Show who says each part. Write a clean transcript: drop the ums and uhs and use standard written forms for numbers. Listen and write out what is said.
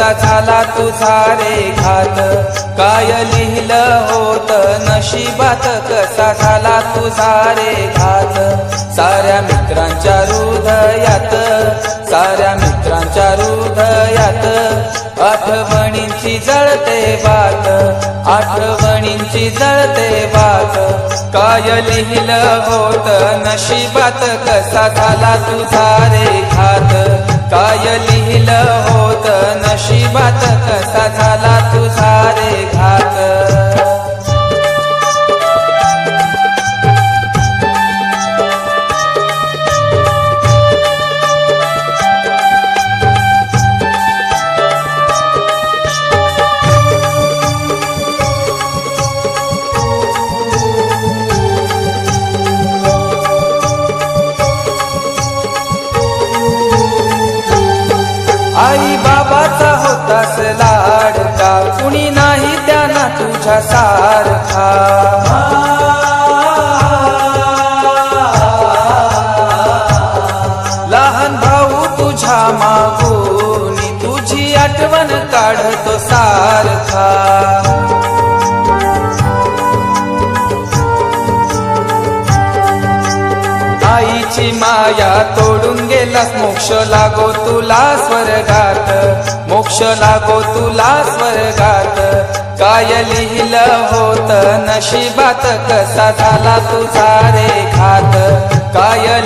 Speaker 1: कसा झाला तुझा रे घात, काय लिहिलं होत नशिबात कसा झाला तुझा रे घात। साऱ्या मित्रांच्या हृदयात, साऱ्या मित्रांच्या हृदयात आठवणींची जळते बात, आठवणींची जळते बात। काय लिहिलं होत नशिबात कसा झाला तुझा रे घात, काय लिहिलं होत नशिबात कसा झाला तुझा रे घात। आई बाबाचा होतास लाडका, कुणी नाही त्यांना तुझ्या सारखा। लहान भाऊ तुझ्या मागून तुझी आठवण काढतो सारखा। आईची माया तोडून गेलास, मोक्ष लागो तुला स्वर्गात, मोक्ष लागो तुला स्वर्गात। काय लिहिलं होत नशिबात कसा झाला तुझा रे घात, काय